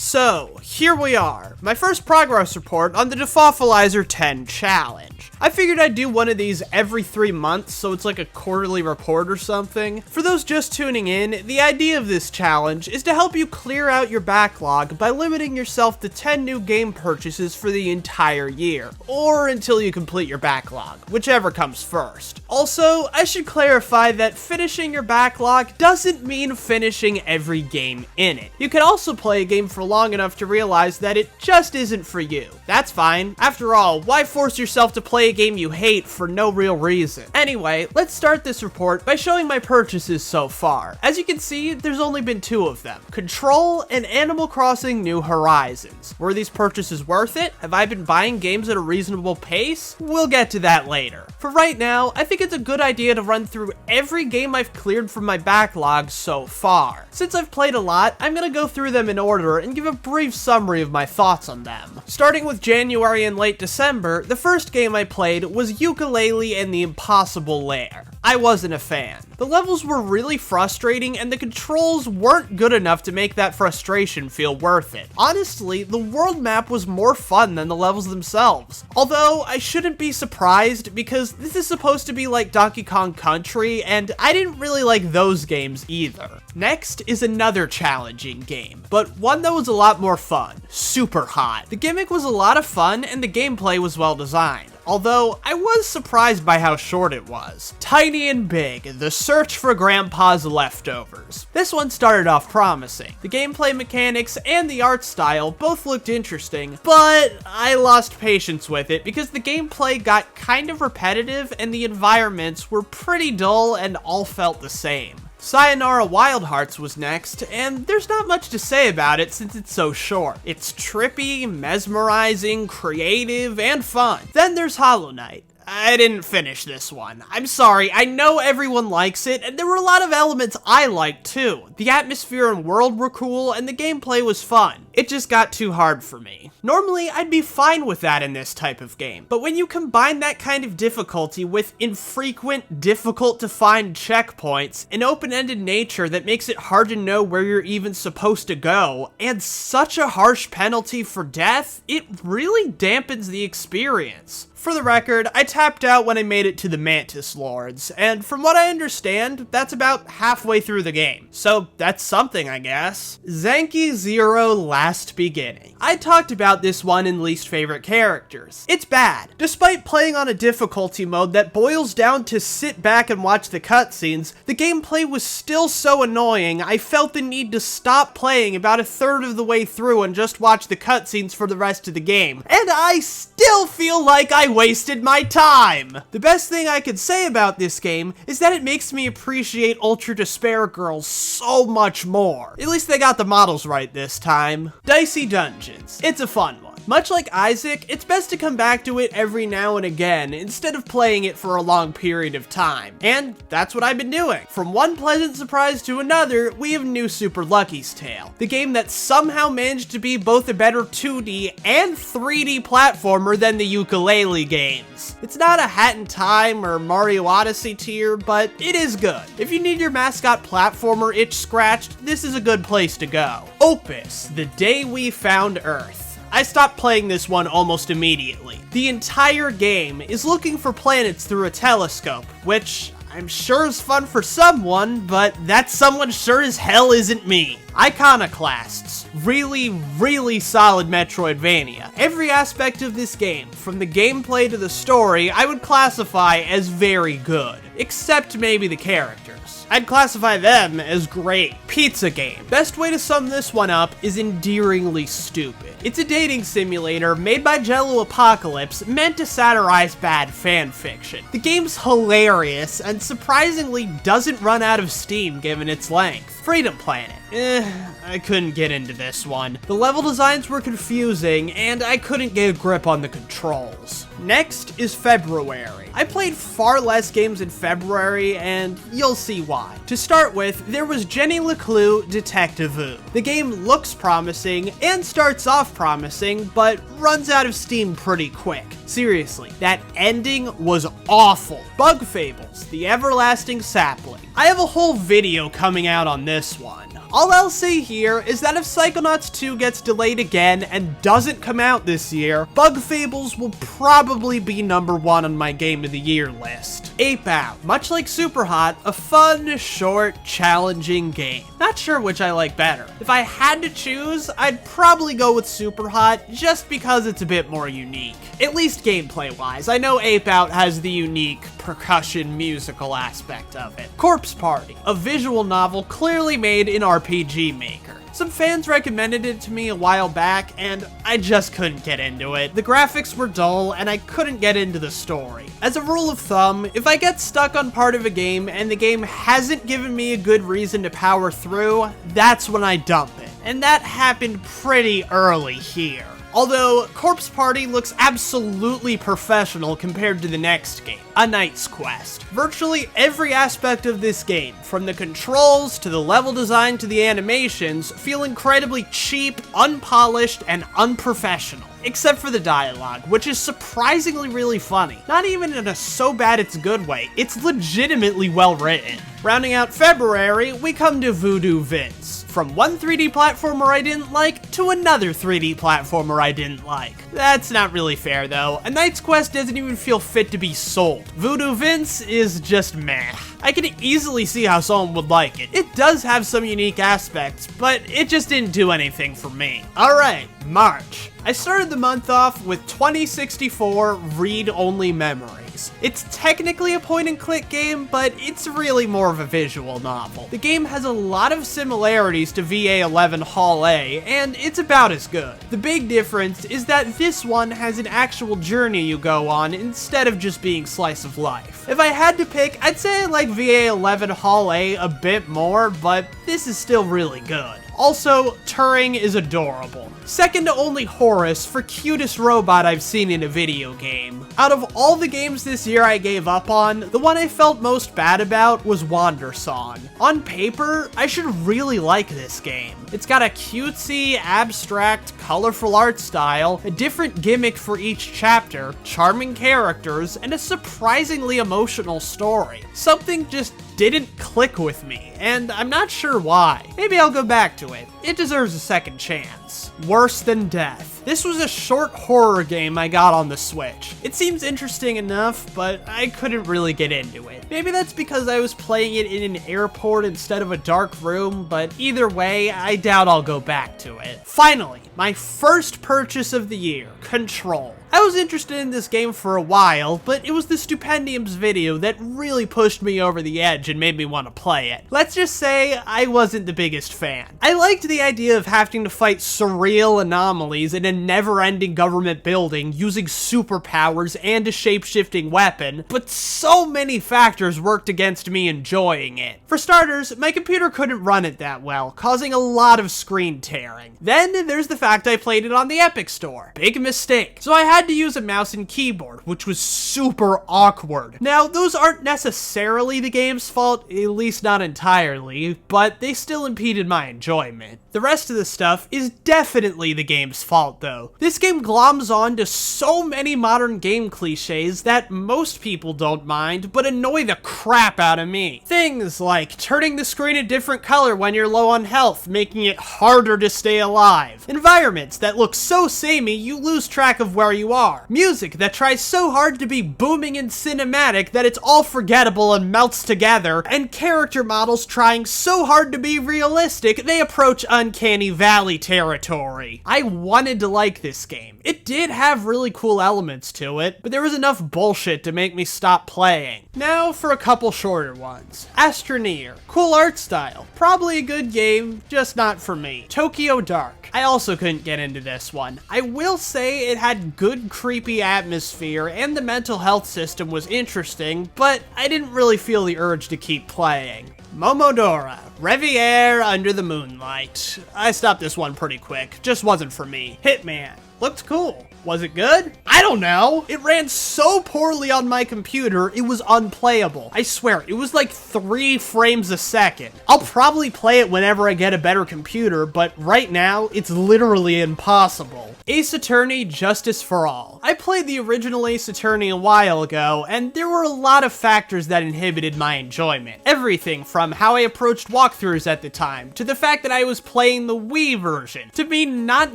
So, here we are, my first progress report on the Dafawfulizer10 challenge. I figured I'd do one of these every 3 months, so it's like a quarterly report or something. For those just tuning in, the idea of this challenge is to help you clear out your backlog by limiting yourself to 10 new game purchases for the entire year, or until you complete your backlog, whichever comes first. Also, I should clarify that finishing your backlog doesn't mean finishing every game in it. You can also play a game for long enough to realize that it just isn't for you. That's fine. After all, why force yourself to play a game you hate for no real reason? Anyway, let's start this report by showing my purchases so far. As you can see, there's only been 2 of them: Control and Animal Crossing New Horizons. Were these purchases worth it? Have I been buying games at a reasonable pace? We'll get to that later. For right now, I think it's a good idea to run through every game I've cleared from my backlog so far. Since I've played a lot, I'm gonna go through them in order and give a brief summary of my thoughts on them. Starting with January and late December, the first game I played was Yooka-Laylee and the Impossible Lair. I wasn't a fan. The levels were really frustrating and the controls weren't good enough to make that frustration feel worth it. Honestly, the world map was more fun than the levels themselves. Although, I shouldn't be surprised because this is supposed to be like Donkey Kong Country and I didn't really like those games either. Next is another challenging game, but one that was a lot more fun. Super Hot. The gimmick was a lot of fun and the gameplay was well designed. Although, I was surprised by how short it was. Tiny and Big, the search for Grandpa's leftovers. This one started off promising. The gameplay mechanics and the art style both looked interesting, but I lost patience with it because the gameplay got kind of repetitive and the environments were pretty dull and all felt the same. Sayonara Wild Hearts was next, and there's not much to say about it since it's so short. It's trippy, mesmerizing, creative, and fun. Then there's Hollow Knight. I didn't finish this one. I'm sorry, I know everyone likes it, and there were a lot of elements I liked too. The atmosphere and world were cool, and the gameplay was fun. It just got too hard for me. Normally, I'd be fine with that in this type of game, but when you combine that kind of difficulty with infrequent, difficult to find checkpoints, an open-ended nature that makes it hard to know where you're even supposed to go, and such a harsh penalty for death, it really dampens the experience. For the record, I tapped out when I made it to the Mantis Lords, and from what I understand, that's about halfway through the game. So that's something, I guess. Zanki Zero Last Beginning. I talked about this one in Least Favorite Characters. It's bad. Despite playing on a difficulty mode that boils down to sit back and watch the cutscenes, the gameplay was still so annoying I felt the need to stop playing about a third of the way through and just watch the cutscenes for the rest of the game. And I still feel like I wasted my time! The best thing I could say about this game is that it makes me appreciate Ultra Despair Girls so much more. At least they got the models right this time. Dicey Dungeons. It's a fun one. Much like Isaac, it's best to come back to it every now and again instead of playing it for a long period of time. And that's what I've been doing. From one pleasant surprise to another, we have new Super Lucky's Tale, the game that somehow managed to be both a better 2D and 3D platformer than the Yooka-Laylee games. It's not a Hat in Time or Mario Odyssey tier, but it is good. If you need your mascot platformer itch scratched, this is a good place to go. Opus, The Day We Found Earth. I stopped playing this one almost immediately. The entire game is looking for planets through a telescope, which I'm sure is fun for someone, but that someone sure as hell isn't me. Iconoclasts. Really solid Metroidvania. Every aspect of this game, from the gameplay to the story, I would classify as very good. Except maybe the characters. I'd classify them as great. Pizza game. Best way to sum this one up is endearingly stupid. It's a dating simulator made by Jello Apocalypse meant to satirize bad fan fiction. The game's hilarious and surprisingly doesn't run out of steam given its length. Freedom Planet. I couldn't get into this one. The level designs were confusing, and I couldn't get a grip on the controls. Next is February. I played far less games in February, and you'll see why. To start with, there was Jenny LeClue Detective Vu. The game looks promising, and starts off promising, but runs out of steam pretty quick. Seriously, that ending was awful. Bug Fables, The Everlasting Sapling. I have a whole video coming out on this one. All I'll say here is that if Psychonauts 2 gets delayed again and doesn't come out this year, Bug Fables will probably be #1 on my Game of the Year list. Ape Out, much like Superhot, a fun, short, challenging game. Not sure which I like better. If I had to choose, I'd probably go with Superhot just because it's a bit more unique. At least gameplay-wise. I know Ape Out has the unique percussion musical aspect of it. Corpse Party, a visual novel clearly made in RPG Maker. Some fans recommended it to me a while back, and I just couldn't get into it. The graphics were dull, and I couldn't get into the story. As a rule of thumb, if I get stuck on part of a game and the game hasn't given me a good reason to power through, that's when I dump it. And that happened pretty early here. Although, Corpse Party looks absolutely professional compared to the next game, A Knight's Quest. Virtually every aspect of this game, from the controls to the level design to the animations, feel incredibly cheap, unpolished, and unprofessional. Except for the dialogue, which is surprisingly really funny. Not even in a so bad it's good way, it's legitimately well written. Rounding out February, we come to Voodoo Vince. From one 3D platformer I didn't like to another 3D platformer I didn't like. That's not really fair though. A Knight's Quest doesn't even feel fit to be sold. Voodoo Vince is just meh. I can easily see how someone would like it. It does have some unique aspects, but it just didn't do anything for me. Alright, March. I started the month off with 2064 read-only memories. It's technically a point-and-click game, but it's really more of a visual novel. The game has a lot of similarities to VA11 Hall A, and it's about as good. The big difference is that this one has an actual journey you go on instead of just being slice of life. If I had to pick, I'd say I like VA11 Hall A bit more, but this is still really good. Also, Turing is adorable. Second to only Horus for cutest robot I've seen in a video game. Out of all the games this year I gave up on, the one I felt most bad about was Wandersong. On paper, I should really like this game. It's got a cutesy, abstract, colorful art style, a different gimmick for each chapter, charming characters, and a surprisingly emotional story. Something just didn't click with me, and I'm not sure why. Maybe I'll go back to it. It deserves a second chance. Worse Than Death. This was a short horror game I got on the Switch. It seems interesting enough, but I couldn't really get into it. Maybe that's because I was playing it in an airport instead of a dark room, but either way, I doubt I'll go back to it. Finally, my first purchase of the year, Control. I was interested in this game for a while, but it was the Stupendiums video that really pushed me over the edge and made me want to play it. Let's just say I wasn't the biggest fan. I liked the idea of having to fight surreal anomalies in a never-ending government building using superpowers and a shape-shifting weapon, but so many factors worked against me enjoying it. For starters, my computer couldn't run it that well, causing a lot of screen tearing. Then there's the fact I played it on the Epic Store. Big mistake. So I had to use a mouse and keyboard, which was super awkward. Now, those aren't necessarily the game's fault, at least not entirely, but they still impeded my enjoyment. The rest of the stuff is definitely the game's fault though. This game gloms on to so many modern game cliches that most people don't mind, but annoy the crap out of me. Things like turning the screen a different color when you're low on health, making it harder to stay alive. Environments that look so samey you lose track of where you are. Music that tries so hard to be booming and cinematic that it's all forgettable and melts together, and character models trying so hard to be realistic they approach Uncanny Valley territory. I wanted to like this game. It did have really cool elements to it, but there was enough bullshit to make me stop playing. Now for a couple shorter ones. Astra. Cool art style. Probably a good game, just not for me. Tokio Dark. I also couldn't get into this one. I will say it had good creepy atmosphere and the mental health system was interesting, but I didn't really feel the urge to keep playing. Momodora, Reviere Under the Moonlight. I stopped this one pretty quick, just wasn't for me. Hitman, looked cool. Was it good? I don't know. It ran so poorly on my computer, it was unplayable. I swear, it was like 3 frames a second. I'll probably play it whenever I get a better computer, but right now, it's literally impossible. Ace Attorney Justice for All. I played the original Ace Attorney a while ago, and there were a lot of factors that inhibited my enjoyment. Everything from how I approached walkthroughs at the time, to the fact that I was playing the Wii version, to me not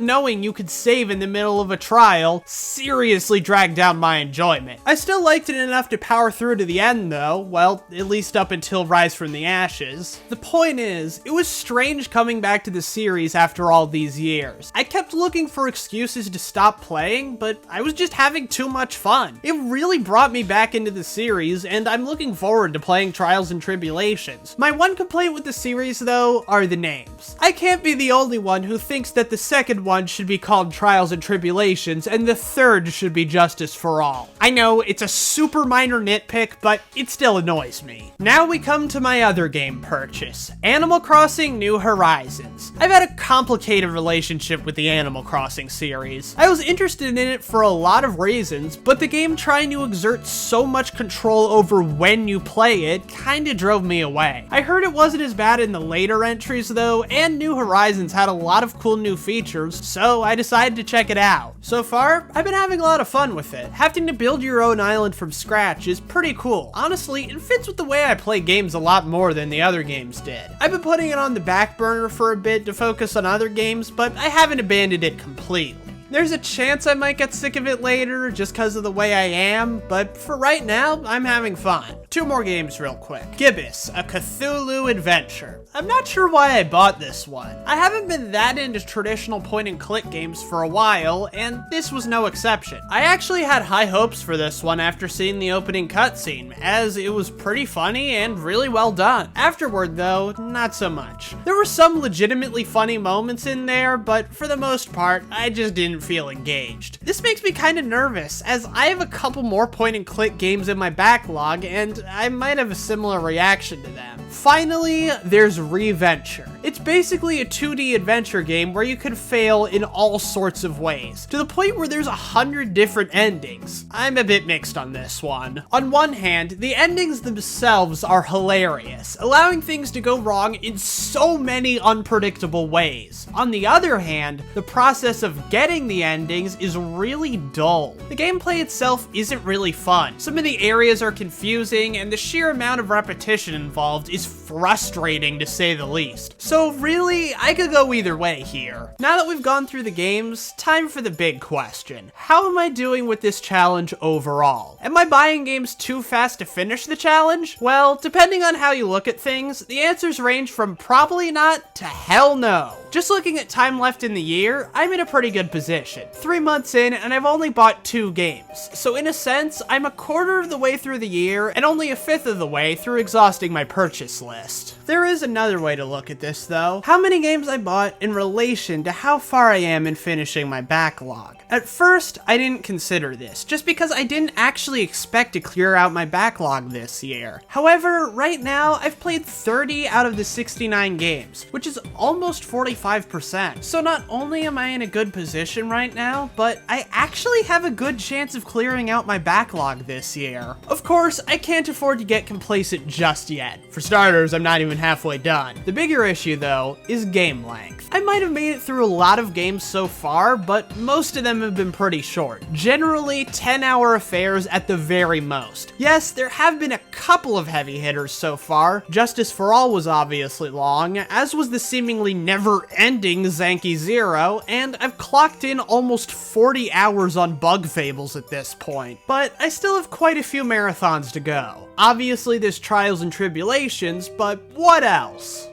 knowing you could save in the middle of a trial, seriously dragged down my enjoyment. I still liked it enough to power through to the end though, well, at least up until Rise from the Ashes. The point is, it was strange coming back to the series after all these years. I kept looking for excuses to stop playing, but I was just having too much fun. It really brought me back into the series, and I'm looking forward to playing Trials and Tribulations. My one complaint with the series though are the names. I can't be the only one who thinks that the second one should be called Trials and Tribulations and the third should be Justice for All. I know it's a super minor nitpick, but it still annoys me. Now we come to my other game purchase, Animal Crossing New Horizons. I've had a complicated relationship with the Animal Crossing series. I was interested in it for a lot of reasons, but the game trying to exert so much control over when you play it kinda drove me away. I heard it wasn't as bad in the later entries though, and New Horizons had a lot of cool new features, so I decided to check it out. So far, I've been having a lot of fun with it. Having to build your own island from scratch is pretty cool. Honestly, it fits with the way I play games a lot more than the other games did. I've been putting it on the back burner for a bit to focus on other games, but I haven't abandoned it completely. There's a chance I might get sick of it later just because of the way I am, but for right now, I'm having fun. 2 more games real quick. Gibbous, a Cthulhu adventure. I'm not sure why I bought this one. I haven't been that into traditional point-and-click games for a while, and this was no exception. I actually had high hopes for this one after seeing the opening cutscene, as it was pretty funny and really well done. Afterward though, not so much. There were some legitimately funny moments in there, but for the most part, I just didn't feel engaged. This makes me kind of nervous, as I have a couple more point-and-click games in my backlog, and I might have a similar reaction to them. Finally, there's Reventure. It's basically a 2D adventure game where you can fail in all sorts of ways, to the point where there's 100 different endings. I'm a bit mixed on this one. On one hand, the endings themselves are hilarious, allowing things to go wrong in so many unpredictable ways. On the other hand, the process of getting the endings is really dull. The gameplay itself isn't really fun. Some of the areas are confusing, and the sheer amount of repetition involved is frustrating to say the least. So really, I could go either way here. Now that we've gone through the games, time for the big question. How am I doing with this challenge overall? Am I buying games too fast to finish the challenge? Well, depending on how you look at things, the answers range from probably not to hell no. Just looking at time left in the year, I'm in a pretty good position. 3 months in, and I've only bought 2 games. So in a sense, I'm a quarter of the way through the year, and only a fifth of the way through exhausting my purchase list. There is another way to look at this though. How many games I bought in relation to how far I am in finishing my backlog. At first, I didn't consider this, just because I didn't actually expect to clear out my backlog this year. However, right now, I've played 30 out of the 69 games, which is almost 45%. So not only am I in a good position right now, but I actually have a good chance of clearing out my backlog this year. Of course, I can't afford to get complacent just yet. For starters, I'm not even halfway done. The bigger issue, though, is game length. I might have made it through a lot of games so far, but most of them have been pretty short. Generally, 10-hour affairs at the very most. Yes, there have been a couple of heavy hitters so far. Justice for All was obviously long, as was the seemingly never-ending Zanky Zero, and I've clocked in almost 40 hours on Bug Fables at this point. But I still have quite a few marathons to go. Obviously, there's Trials and Tribulations, but what else?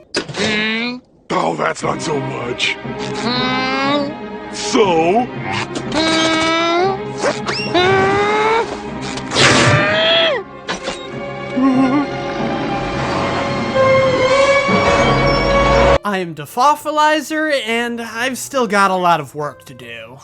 Oh, that's not so much. So? I'm Dafawfulizer, and I've still got a lot of work to do.